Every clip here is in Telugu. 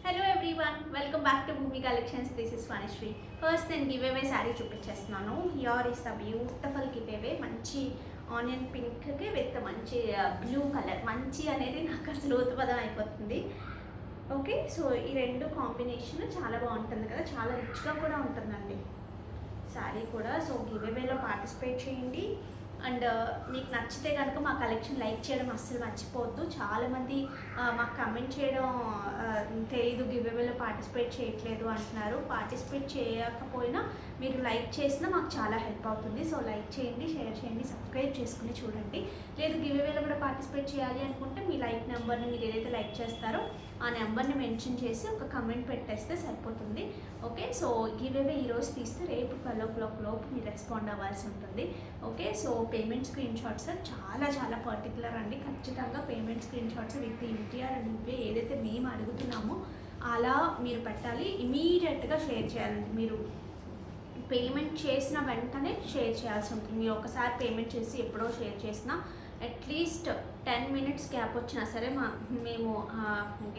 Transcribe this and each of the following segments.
Hello everyone, welcome back to Bhoomi collections. This is Vanishree. First నేను గివ్ అవే శారీ చూపించేస్తున్నాను. Here is the beautiful give away. మంచి ఆనియన్ పింక్కి విత్ మంచి బ్లూ కలర్. మంచి అనేది నాకు అసలు ఉత్పదం అయిపోతుంది. ఓకే, సో ఈ రెండు కాంబినేషన్ చాలా బాగుంటుంది కదా, చాలా రిచ్గా కూడా ఉంటుందండి శారీ కూడా. సో గివ్ అవేలో పార్టిసిపేట్ చేయండి. అండ్ మీకు నచ్చితే కనుక మా కలెక్షన్ లైక్ చేయడం అస్సలు మర్చిపోవద్దు. చాలామంది మాకు కమెంట్ చేయడం తెలీదు, గివ్ అవేలో పార్టిసిపేట్ చేయట్లేదు అంటున్నారు. పార్టిసిపేట్ చేయకపోయినా మీరు లైక్ చేసినా మాకు చాలా హెల్ప్ అవుతుంది. సో లైక్ చేయండి, షేర్ చేయండి, సబ్స్క్రైబ్ చేసుకుని చూడండి. లేదు గివ్ అవేలో కూడా పార్టిసిపేట్ చేయాలి అనుకుంటే మీ లైక్ నెంబర్ని మీరు ఏదైతే లైక్ చేస్తారో ఆ నెంబర్ని మెన్షన్ చేసి ఒక కమెంట్ పెట్టేస్తే సరిపోతుంది. ఓకే, సో గివ్ అవే ఈరోజు తీస్తే రేపు 12 o'clock లోపు మీరు రెస్పాండ్ అవ్వాల్సి ఉంటుంది. Okay, so payment screen shots చాలా చాలా పర్టికులర్ అండి. ఖచ్చితంగా payment screen shots with NTR and UPI ఏదైతే మేము అడుగుతున్నామో అలా మీరు పెట్టాలి. ఇమీడియట్గా షేర్ చేయాలండి. మీరు పేమెంట్ చేసిన వెంటనే షేర్ చేయాల్సి ఉంటుంది. మీరు ఒకసారి పేమెంట్ చేసి ఎప్పుడో షేర్ చేసినా అట్లీస్ట్ 10 minutes గ్యాప్ వచ్చినా సరే మేము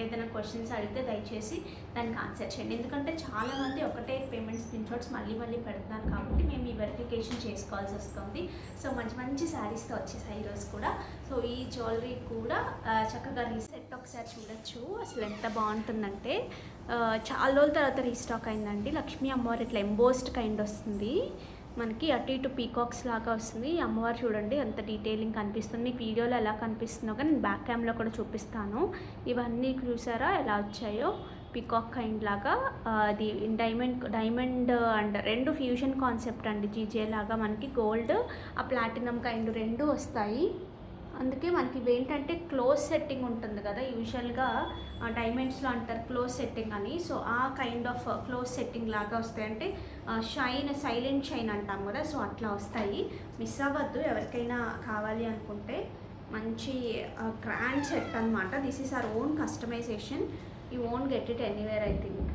ఏదైనా క్వశ్చన్స్ అడిగితే దయచేసి దానికి ఆన్సర్ చేయండి. ఎందుకంటే చాలామంది ఒకటే పేమెంట్ స్క్రీన్ షాట్స్ మళ్ళీ మళ్ళీ పెడుతున్నారు కాబట్టి మేము ఈ వెరిఫికేషన్ చేసుకోవాల్సి వస్తుంది. సో మంచి మంచి శారీస్తో వచ్చేసాయి ఈరోజు కూడా. సో ఈ జ్యువెలరీ కూడా చక్కగా రీసెట్ ఒకసారి చూడొచ్చు. అసలు ఎంత బాగుంటుందంటే చాలా రోజుల తర్వాత రీస్టాక్ అయిందండి. లక్ష్మీ అమ్మవారు ఇట్లా ఎంబోస్డ్ కైండ్ వస్తుంది మనకి, అటు ఇటు పీకాక్స్ లాగా వస్తుంది. అమ్మవారు చూడండి ఎంత డీటెయిలింగ్ కనిపిస్తుంది. మీకు వీడియోలో ఎలా కనిపిస్తుందో కానీ నేను బ్యాక్ క్యామ్లో కూడా చూపిస్తాను. ఇవన్నీ చూసారా ఎలా వచ్చాయో, పీకాక్ కైండ్ లాగా. అది డైమండ్ అండ్ రెండు ఫ్యూజన్ కాన్సెప్ట్ అండి. జీజే లాగా మనకి గోల్డ్ ఆ ప్లాటినం కైండ్ రెండు వస్తాయి. అందుకే మనకి ఇవేంటంటే క్లోజ్ సెట్టింగ్ ఉంటుంది కదా, యూజువల్గా డైమండ్స్లో అంటారు క్లోజ్ సెట్టింగ్ అని. సో ఆ కైండ్ ఆఫ్ క్లోజ్ సెట్టింగ్ లాగా వస్తాయి. అంటే షైన్, సైలెంట్ షైన్ అంటాం కదా, సో అట్లా వస్తాయి. మిస్ అవ్వద్దు ఎవరికైనా కావాలి అనుకుంటే. మంచి గ్రాండ్ సెట్ అనమాట. This is our own customisation. You won't get it anywhere I think.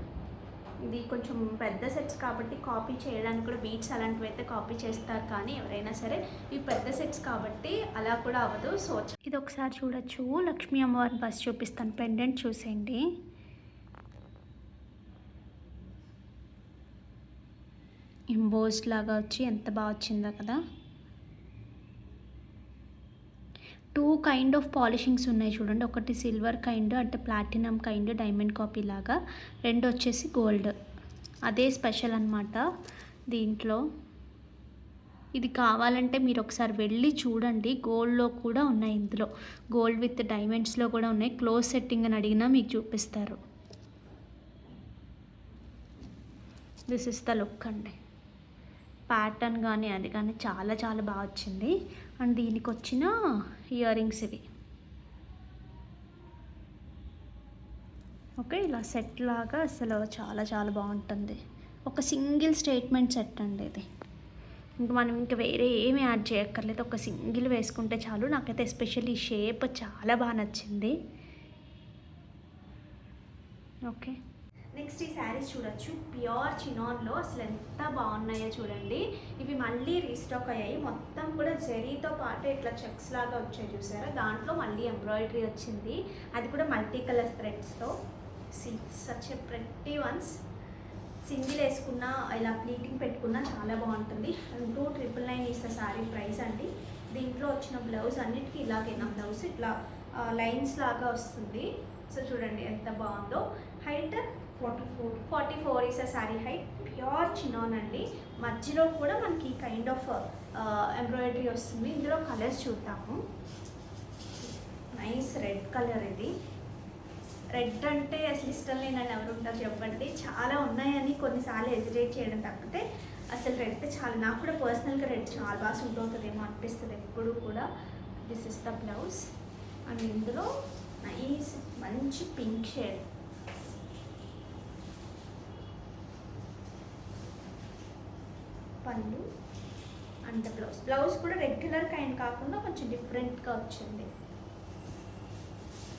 ఇది కొంచెం పెద్ద సెట్స్ కాబట్టి కాపీ చేయడానికి కూడా బీట్స్ అలాంటివి అయితే కాపీ చేస్తారు, కానీ ఎవరైనా సరే ఇవి పెద్ద సెట్స్ కాబట్టి అలా కూడా అవ్వదు. సో ఇది ఒకసారి చూడొచ్చు. లక్ష్మీ అమ్మవారి బస్ చూపిస్తాను. పెండెంట్ చూసేయండి. ఎంబోస్డ్ లాగా వచ్చి ఎంత బాగా వచ్చిందో కదా. 2 కైండ్ ఆఫ్ పాలిషింగ్స్ ఉన్నాయి చూడండి. ఒకటి సిల్వర్ కైండ్ అంటే ప్లాటినం కైండ్ డైమండ్ కాపీ లాగా, రెండు వచ్చేసి గోల్డ్. అదే స్పెషల్ అనమాట దీంట్లో. ఇది కావాలంటే మీరు ఒకసారి వెళ్ళి చూడండి. గోల్డ్లో కూడా ఉన్నాయి, ఇందులో గోల్డ్ విత్ డైమండ్స్లో కూడా ఉన్నాయి. క్లోజ్ సెట్టింగ్ అని అడిగినా మీకు చూపిస్తారు. దిస్ ఇస్ ద లుక్ అండి. ప్యాటర్న్ కానీ అది కానీ చాలా చాలా బాగా వచ్చింది. అండ్ దీనికి వచ్చిన ఇయర్ రింగ్స్ ఇవి. ఓకే, ఇలా సెట్ లాగా అసలు చాలా చాలా బాగుంటుంది. ఒక సింగిల్ స్టేట్మెంట్ సెట్ అండి ఇది. ఇంక మనం ఇంకా వేరే ఏమి యాడ్ చేయక్కర్లేదు, ఒక సింగిల్ వేసుకుంటే చాలు. నాకైతే ఎస్పెషల్లీ ఈ షేప్ చాలా బాగా నచ్చింది. ఓకే, నెక్స్ట్ ఈ శారీస్ చూడొచ్చు. ప్యూర్ చినాన్లో అసలు ఎంత బాగున్నాయో చూడండి. ఇవి మళ్ళీ రీస్టాక్ అయ్యాయి. మొత్తం కూడా జరీతో పాటు ఇట్లా చెక్స్ లాగా వచ్చాయి చూసారా. దాంట్లో మళ్ళీ ఎంబ్రాయిడరీ వచ్చింది, అది కూడా మల్టీ కలర్ థ్రెడ్స్తో. Such a pretty ones. Single వేసుకున్నా ఇలా ప్లీటింగ్ పెట్టుకున్నా చాలా బాగుంటుంది. 2,999 ఈస్ ద శారీ ప్రైస్ అండి. దీంట్లో వచ్చిన బ్లౌజ్ అన్నిటికీ ఇలాగైనా బ్లౌజ్ ఇట్లా లైన్స్ లాగా వస్తుంది. సో చూడండి ఎంత బాగుందో. Height 44 is a sari height. Pure chinon అండి. మధ్యలో కూడా మనకి కైండ్ ఆఫ్ ఎంబ్రాయిడరీ వస్తుంది. ఇందులో కలర్స్ చూద్దాము. Nice red colour. ఇది రెడ్ అంటే అసలు ఇష్టం లేనని ఎవరు ఉంటారు చెప్పండి. చాలా ఉన్నాయని కొన్నిసార్లు హెజిటేట్ చేయడం తప్పితే అసలు రెడ్ చాలా, నాకు కూడా పర్సనల్గా రెడ్ చాలా బాగా సూట్ అవుతుందేమో అనిపిస్తుంది ఎప్పుడు కూడా. This is the blouse. And ఇందులో నైస్ మంచి pink shade. Pallu and blouse కూడా రెగ్యులర్ కైండ్ కాకుండా కొంచెం డిఫరెంట్గా వచ్చింది.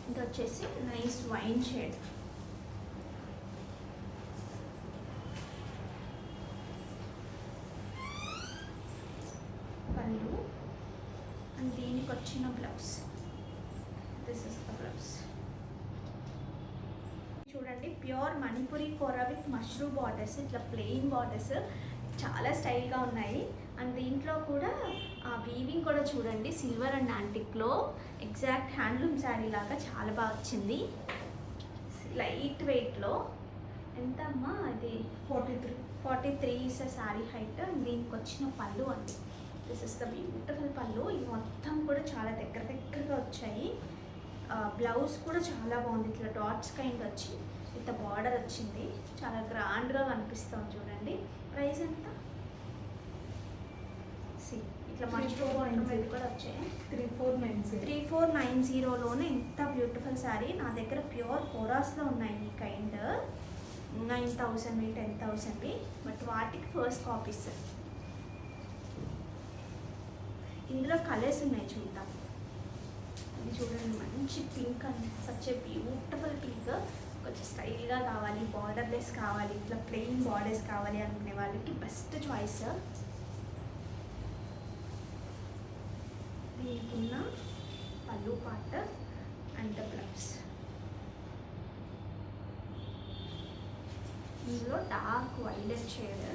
ఇది వచ్చేసి nice wine shade. Pallu and దీనికి వచ్చిన blouse. This is the blouse. చూడండి pure Manipuri kora with mushroom borders, ఇట్లా ప్లెయిన్ బార్డర్స్ చాలా స్టైల్గా ఉన్నాయి. అండ్ దీంట్లో కూడా ఆ వీవింగ్ కూడా చూడండి సిల్వర్ అండ్ యాంటిక్లో ఎగ్జాక్ట్ హ్యాండ్లూమ్ శారీ లాగా చాలా బాగా వచ్చింది. లైట్ వెయిట్లో. ఎంత అమ్మా అది 43 ఇస్ శారీ హైట్. దీనికి వచ్చిన పళ్ళు అండి, దిస్ ఇస్ ద బ్యూటిఫుల్ పళ్ళు. ఇది మొత్తం కూడా చాలా దగ్గరగా వచ్చాయి. బ్లౌజ్ కూడా చాలా బాగుంది, ఇట్లా డాట్స్ కైండ్ వచ్చి ఇంత బార్డర్ వచ్చింది, చాలా గ్రాండ్గా కనిపిస్తుంది చూడండి. ప్రైస్ ఎంత? ఇట్లా మష్రూమ్ బార్డర్ మీద కూడా వచ్చాయి. 3490లోనే ఇంత బ్యూటిఫుల్ శారీ. నా దగ్గర ప్యూర్ కోరాస్లో ఉన్నాయి ఈ కైండ్. 9000 10,000, బట్ వాటికి ఫస్ట్ కాపీస్. ఇందులో కలర్స్ ఉన్నాయి చూద్దాం. ఇది చూడండి మంచి పింక్ అండి, సచ్ ఏ బ్యూటిఫుల్ పింక్. కొంచెం స్టైల్గా కావాలి, బార్డర్లెస్ కావాలి, ఇట్లా ప్లెయిన్ బార్డర్స్ కావాలి అనుకునే వాళ్ళకి బెస్ట్ చాయిస్. దీనికున్న పళ్ళు పార్ట్ అండ్ బ్లౌజ్. ఇందులో dark violet shade.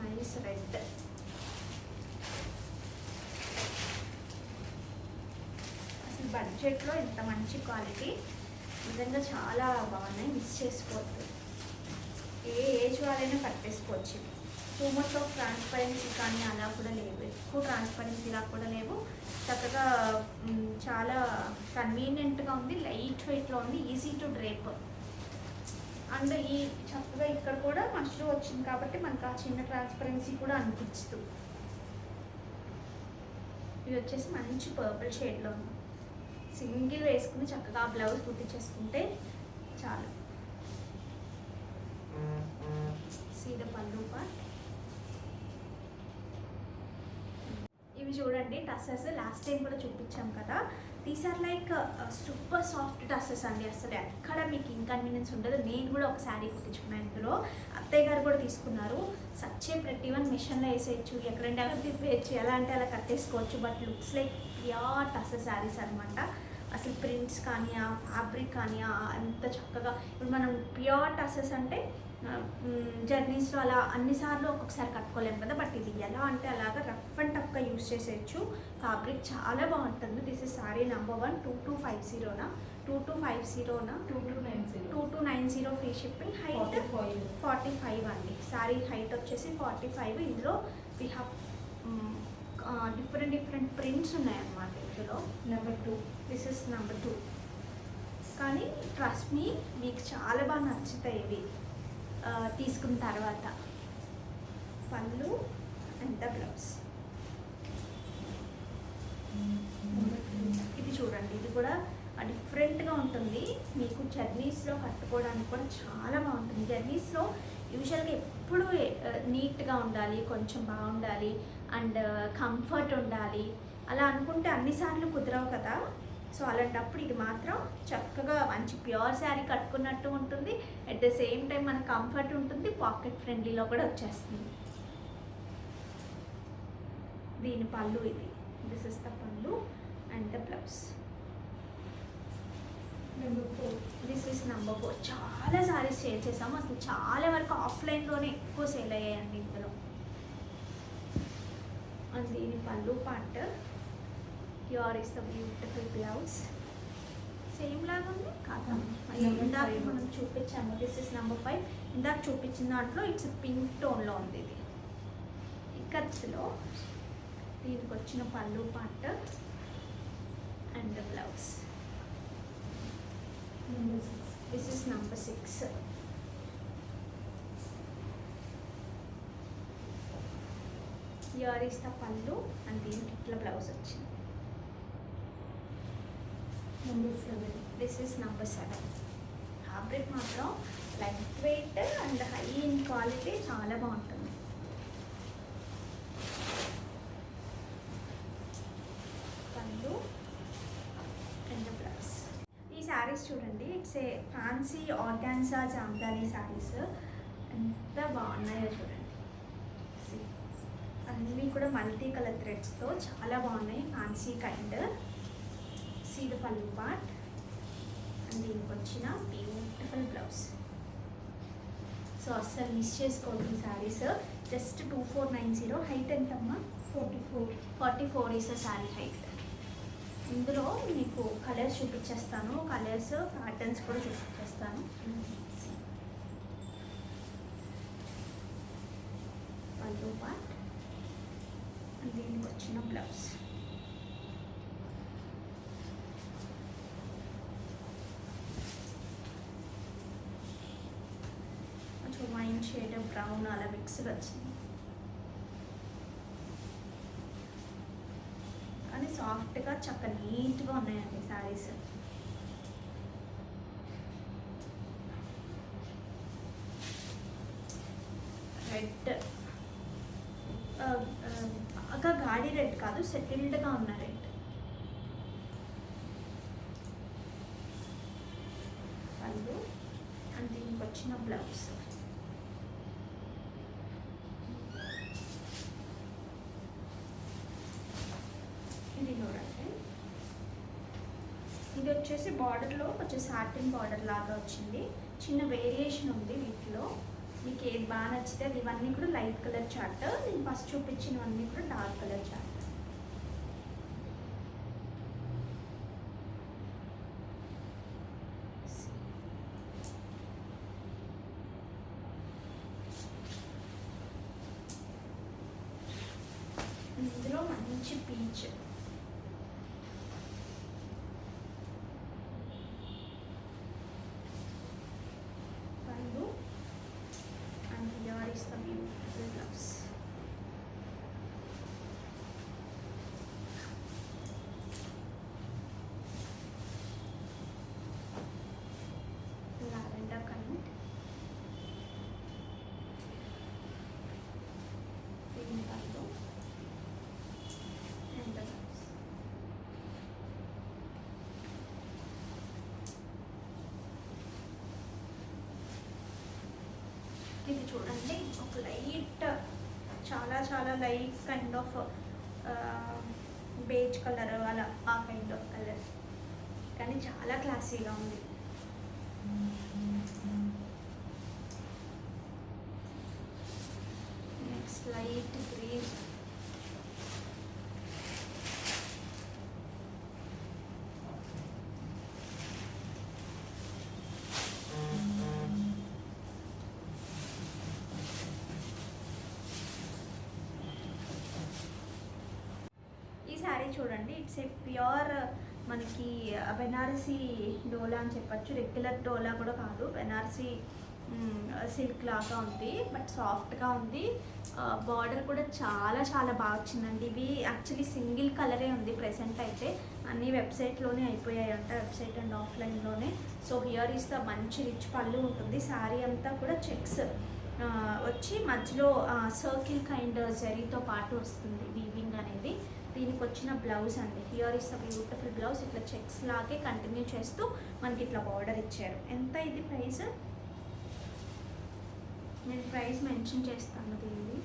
Nice red. అసలు బడ్జెట్లో ఇంత మంచి క్వాలిటీ నిజంగా చాలా బాగున్నాయి, మిస్ చేసుకోవద్దు. ఏ ఏజ్ వాళ్ళైనా కట్టేసుకోవచ్చు. టూ మచ్ ఆఫ్ ట్రాన్స్పరెన్సీ కానీ అలా కూడా లేవు, ఎక్కువ ట్రాన్స్పరెన్సీలా కూడా లేవు. చక్కగా చాలా కన్వీనియంట్గా ఉంది, లైట్ వెయిట్లో ఉంది, ఈజీ టు డ్రేప్. అండ్ ఈ చక్కగా ఇక్కడ కూడా మష్రూమ్ వచ్చింది కాబట్టి మనకు ఆ చిన్న ట్రాన్స్పరెన్సీ కూడా అనిపించదు. ఇది వచ్చేసి మంచి పర్పుల్ షేడ్లో ఉంది. సింగిల్ వేసుకుని చక్కగా బ్లౌజ్ కుట్టించేసుకుంటే చాలు. See the pallu part. ఇవి చూడండి టసర్స్, లాస్ట్ టైం కూడా చూపించాం కదా. These are like super soft tussars అండి, అసలు ఎక్కడ మీకు ఇన్కన్వీనియన్స్ ఉండదు. నేను కూడా ఒక శారీ కుట్టించుకున్నాను ఇందులో, అత్తయ్య గారు కూడా తీసుకున్నారు. సచ్చే ప్రతి వన్ మిషన్లో వేసేయచ్చు, ఎక్కడంటే అక్కడ తిప్పేయచ్చు, ఎలా అంటే అలా కట్టేసుకోవచ్చు. But looks like pure tussar saris అనమాట. అసలు ప్రింట్స్ కానీ ఆ ఫ్యాబ్రిక్ కానీ అంత చక్కగా. ఇప్పుడు మనం ప్యూర్ టసర్స్ అంటే జర్నీస్లో అలా అన్నిసార్లు ఒక్కొక్కసారి కట్టుకోలేము కదా, బట్ ఇది ఎలా అంటే అలాగా రఫ్ అండ్ టఫ్గా యూస్ చేసేయచ్చు. ఫ్యాబ్రిక్ చాలా బాగుంటుంది. This is sorry number 1. 2250 2290 free shipping. Height 45 అండి. సారీ హైట్ వచ్చేసి 45. ఇందులో వీ హ్యావ్ డిఫరెంట్ ప్రింట్స్ ఉన్నాయన్నమాట. ఇందులో నెంబర్ 2, దిస్ ఇస్ నెంబర్ 2. కానీ ట్రస్ట్ మీ, మీకు చాలా బాగా నచ్చుతాయి ఇవి తీసుకున్న తర్వాత. పళ్ళు అండ్ ద బ్లౌజ్. ఇది చూడండి, ఇది కూడా డిఫరెంట్గా ఉంటుంది. మీకు జర్నీస్లో కట్టుకోవడానికి కూడా చాలా బాగుంటుంది. జర్నీస్లో యూజువల్గా ఎప్పుడు నీట్గా ఉండాలి, కొంచెం బాగుండాలి అండ్ కంఫర్ట్ ఉండాలి అలా అనుకుంటే అన్నిసార్లు కుదరవు కదా. సో అలాంటప్పుడు ఇది మాత్రం చక్కగా మంచి ప్యూర్ శారీ కట్టుకున్నట్టు ఉంటుంది, అట్ ద సేమ్ టైం మనకు కంఫర్ట్ ఉంటుంది, పాకెట్ ఫ్రెండ్లీలో కూడా వచ్చేస్తుంది. దీని పళ్ళు ఇది, this is the pallu and the blouse. Number 4, this is number 4. చాలా సారీస్ సేల్ చేసాము, అసలు చాలా వరకు ఆఫ్లైన్లోనే ఎక్కువ సేల్ అయ్యాయండి ఇందులో. అండ్ దీని పళ్ళు part. Here is the beautiful blouse. Same లాగా ఉంది కాదా, ఇందాక మనం చూపించాము. This is number 5. ఇందాక చూపించిన దాంట్లో ఇట్స్ పింక్ టోన్లో ఉంది. ఇది ఇక్కత్లో దీనికి వచ్చిన pallu part and blouse. This is number 6. Here is the pallu and దీనికి ఇట్లా బ్లౌజ్ వచ్చింది. Number 7. This is number 7. Fabric మాత్రం light weight and high in quality, చాలా బాగుంటుంది. Pallu and blouse. ఈ శారీస్ చూడండి it's a fancy organza jamdani saris. ఎంత బాగున్నాయో చూడండి. అన్నీ కూడా మల్టీ కలర్ థ్రెడ్స్తో చాలా బాగున్నాయి. Fancy kind. సీడ్ పల్లు పార్ట్ అండ్ దీనికి వచ్చిన బ్యూటిఫుల్ బ్లౌజ్. సో అస్సలు మిస్ చేసుకోండి ఈ శారీస్. జస్ట్ 2490. హైట్ ఎంతమ్మా? 44 ఈస్ శారీ హైట్. ఇందులో మీకు కలర్స్ చూపించేస్తాను, కలర్స్ ప్యాటర్న్స్ కూడా చూపించేస్తాను. పల్లు పార్ట్ అండ్ దీనికి వచ్చిన బ్లౌజ్. కొంచెం వైన్ షేడ్ బ్రౌన్ అలా మిక్స్డ్ వచ్చింది కానీ సాఫ్ట్గా చక్క నీట్గా ఉన్నాయండి శారీస్. రెడ్ బాగా గాడి రెడ్ కాదు, సెటిల్డ్గా ఉన్న రెడ్. పళ్ళు అండ్ దీనికి వచ్చిన బ్లౌజ్. ఇది చూడండి, ఇది వచ్చేసి బార్డర్లో కొంచెం సాటిన్ బార్డర్ లాగా వచ్చింది. చిన్న వేరియేషన్ ఉంది వీటిలో. మీకు ఏది బాగా నచ్చితే అది. ఇవన్నీ కూడా లైట్ కలర్ చార్ట్. నేను ఫస్ట్ చూపించినవన్నీ కూడా డార్క్ కలర్ చార్ట్. ఇందులో మంచి పీచ్. పళ్ళు and here is the beautiful blouse. Lavender kind. Green pallu and the blouse. ఇది చూడండి, ఒక లైట్, చాలా చాలా light kind of beige colour, అలా ఆ కైండ్ ఆఫ్ కలర్, కానీ చాలా క్లాసీగా ఉంది. Next light green. ఈ శారీ చూడండి, ఇట్స్ ఏ ప్యూర్ మనకి బెనారసీ డోలా అని చెప్పచ్చు. రెగ్యులర్ డోలా కూడా కాదు, బెనారసీ సిల్క్ లాగా ఉంది, బట్ సాఫ్ట్గా ఉంది. బార్డర్ కూడా చాలా చాలా బాగా వచ్చిందండి. ఇవి యాక్చువల్లీ సింగిల్ కలరే ఉంది ప్రెసెంట్ అయితే. అన్నీ వెబ్సైట్లోనే అయిపోయాయి అంట, వెబ్సైట్ అండ్ ఆఫ్లైన్లోనే. సో హియర్ ఈస్ ద మంచి రిచ్ పళ్ళు ఉంటుంది. శారీ అంతా కూడా చెక్స్ వచ్చి మధ్యలో సర్కిల్ కైండ్ జరీతో పాటు వస్తుంది వీవింగ్ అనేది. దీనికి వచ్చిన బ్లౌజ్ అండి. Here is the beautiful blouse. ఇట్లా చెక్స్ లాగే కంటిన్యూ చేస్తూ మనకి ఇట్లా బార్డర్ ఇచ్చారు. ఎంత ఇది ప్రైస్? నేను ప్రైస్ మెన్షన్ చేస్తాను. దీన్ని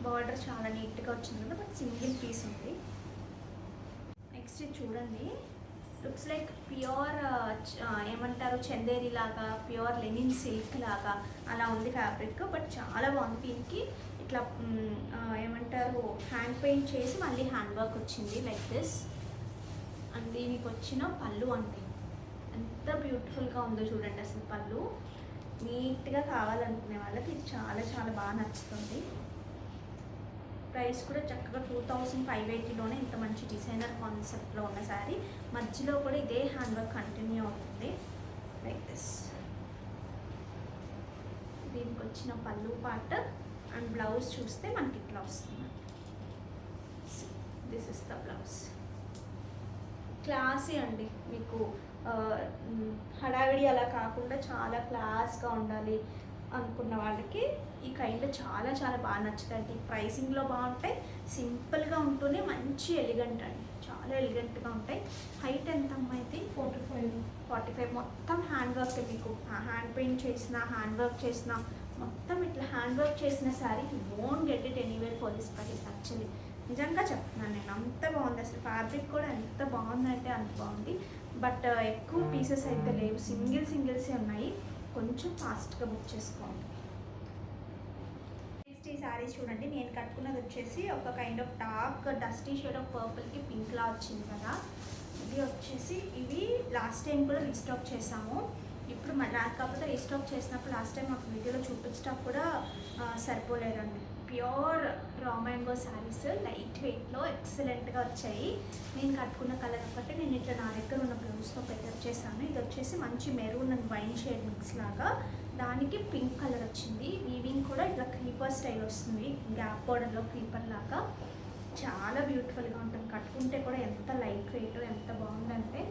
బార్డర్ చాలా నీట్గా వచ్చింది కదా, బట్ సింగిల్ పీస్ ఉంది. నెక్స్ట్ చూడండి, లుక్స్ లైక్ ప్యూర్ ఏమంటారు చందేరి లాగా, ప్యూర్ లెనిన్ సిల్క్ లాగా అలా ఉంది ఫ్యాబ్రిక్, బట్ చాలా బాగుంది. దీనికి ఇట్లా ఏమంటారు హ్యాండ్ పెయింట్ చేసి మళ్ళీ హ్యాండ్ వర్క్ వచ్చింది లైక్ దిస్. అండ్ దీనికి వచ్చిన పళ్ళు అండి, ఎంత బ్యూటిఫుల్గా ఉందో చూడండి అసలు. పళ్ళు నీట్గా కావాలనుకునే వాళ్ళకి ఇది చాలా చాలా బాగా నచ్చుతుంది. ప్రైస్ కూడా చక్కగా 2580లోనే ఇంత మంచి డిజైనర్ కాన్సెప్ట్లో ఉన్న శారీ. మధ్యలో కూడా ఇదే హ్యాండ్ వర్క్ కంటిన్యూ అవుతుంది లైక్ దిస్. దీనికి వచ్చిన పళ్ళు పార్ట్ అండ్ బ్లౌజ్ చూస్తే మనకి ఇట్లా వస్తుంది. This is the blouse. Classy అండి, మీకు హడావిడి అలా కాకుండా చాలా క్లాస్గా ఉండాలి అనుకున్న వాళ్ళకి ఈ కైండ్ చాలా చాలా బాగా నచ్చుతాయి. ప్రైసింగ్లో బాగుంటాయి, సింపుల్గా ఉంటూనే మంచి ఎలిగెంట్ అండి. చాలా ఎలిగెంట్గా ఉంటాయి. హైట్ ఎంత అమ్మాయిది? 45 మొత్తం హ్యాండ్ వర్క్. మీకు హ్యాండ్ పెయింట్ చేసిన, హ్యాండ్ వర్క్ చేసిన, మొత్తం ఇట్లా హ్యాండ్ వర్క్ చేసిన sari won't get it anywhere for this price. Actually నిజంగా చెప్తున్నాను నేను, అంత బాగుంది. అసలు ఫ్యాబ్రిక్ కూడా ఎంత బాగుందంటే అంత బాగుంది. బట్ ఎక్కువ పీసెస్ అయితే లేవు, సింగిల్సే ఉన్నాయి. కొంచెం ఫాస్ట్గా బుక్ చేసుకోండి. నెక్స్ట్ ఈ శారీస్ చూడండి. నేను కట్టుకున్నది వచ్చేసి ఒక kind of dark dusty shade of పర్పుల్కి పింక్లా వచ్చింది కదా. ఇది వచ్చేసి ఇవి లాస్ట్ టైం కూడా రీస్టాక్ చేసాము. ఇప్పుడు కాకపోతే రీస్టాక్ చేసినప్పుడు లాస్ట్ టైం మాకు వీడియోలో చూపించడం కూడా సరిపోలేదండి. Pure raw mango saris light వెయిట్లో ఎక్సలెంట్గా వచ్చాయి. నేను కట్టుకున్న కలర్ ఒకటి నేను ఇట్లా నా దగ్గర ఉన్న బ్లౌజ్తో పెట్టప్ చేశాను. ఇది వచ్చేసి మంచి maroon and wine shade mix లాగా, దానికి పింక్ కలర్ వచ్చింది. వీవింగ్ కూడా ఇట్లా క్రీపర్ స్టైల్ వస్తుంది, గ్యాప్ బోర్డర్లో క్రీపర్ లాగా. చాలా బ్యూటిఫుల్గా ఉంటుంది. కట్టుకుంటే కూడా ఎంత లైట్ వెయిట్, ఎంత బాగుందంటే.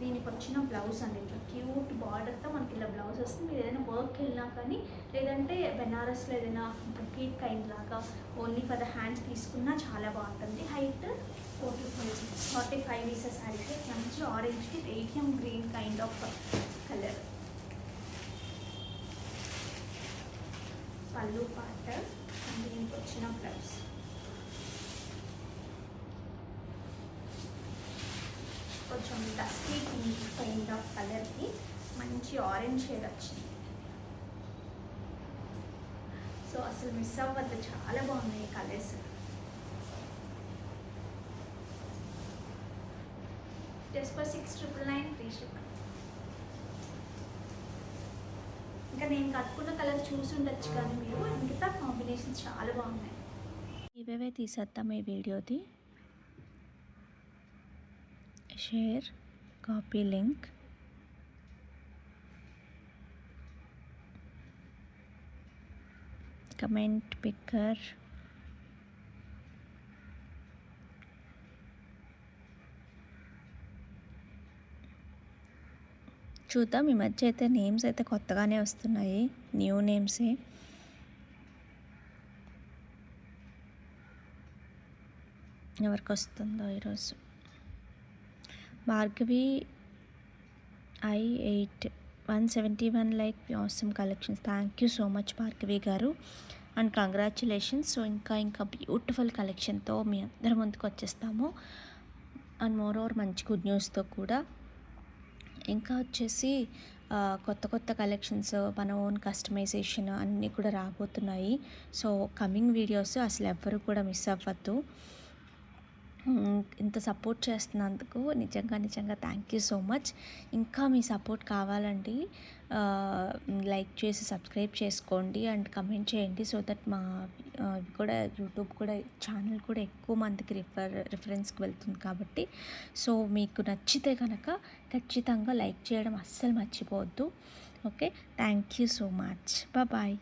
దీనికి వచ్చిన బ్లౌజ్ అండి ఇట్లా క్యూట్ బార్డర్తో మనకి ఇలా బ్లౌజ్ వస్తుంది. మీరు ఏదైనా వర్క్ వెళ్ళినా కానీ, లేదంటే బెనారస్లో ఏదైనా బుకీట్ కైండ్ లాగా ఓన్లీ ఫర్ ద హ్యాండ్స్ తీసుకున్నా చాలా బాగుంటుంది. హైట్ 45 ఈస శారీకి మంచి ఆరెంజ్కి radium green kind of colour. Pallu part and దీనికి వచ్చిన బ్లౌజ్. కొంచెం డస్టీ పింక్ కైండ్ ఆఫ్ కలర్కి మంచి ఆరెంజ్ షేడ్ వచ్చింది. సో అసలు మిస్ అవ్వద్దు, చాలా బాగున్నాయి colours. Just for 699 free ship. ఇంకా నేను కట్టుకున్న కలర్ చూసి ఉండొచ్చు కానీ మీరు, మిగతా కాంబినేషన్స్ చాలా బాగున్నాయి. ఇవే తీసేద్దాం ఈ వీడియోది. Share, copy link, comment picker, చూద్దాం. ఈ మధ్య అయితే నేమ్స్ అయితే కొత్తగానే వస్తున్నాయి, న్యూ నేమ్సే. ఎవరికి వస్తుందో ఈరోజు. Bhargavi I8 171 like awesome collections. Thank you so much Bhargavi గారు, అండ్ కంగ్రాచులేషన్స్. సో ఇంకా బ్యూటిఫుల్ కలెక్షన్తో మీ అందరి ముందుకు వచ్చేస్తాము, అండ్ మోర్ ఓవర్ మంచి గుడ్ న్యూస్తో కూడా. ఇంకా వచ్చేసి కొత్త కలెక్షన్స్, మన ఓన్ కస్టమైజేషన్ అన్నీ కూడా రాబోతున్నాయి. సో కమింగ్ వీడియోస్ అసలు ఎవ్వరు కూడా మిస్ అవ్వద్దు. ఇంత సపోర్ట్ చేస్తున్నందుకు నిజంగా థ్యాంక్ యూ సో మచ్. ఇంకా మీ సపోర్ట్ కావాలండి. లైక్ చేసి సబ్స్క్రైబ్ చేసుకోండి అండ్ కమెంట్ చేయండి, సో దట్ మా కూడా యూట్యూబ్ కూడా ఛానల్ కూడా ఎక్కువ మందికి రిఫరెన్స్కి వెళ్తుంది కాబట్టి. సో మీకు నచ్చితే కనుక ఖచ్చితంగా లైక్ చేయడం అస్సలు మర్చిపోవద్దు. Okay, thank you so much. Bye.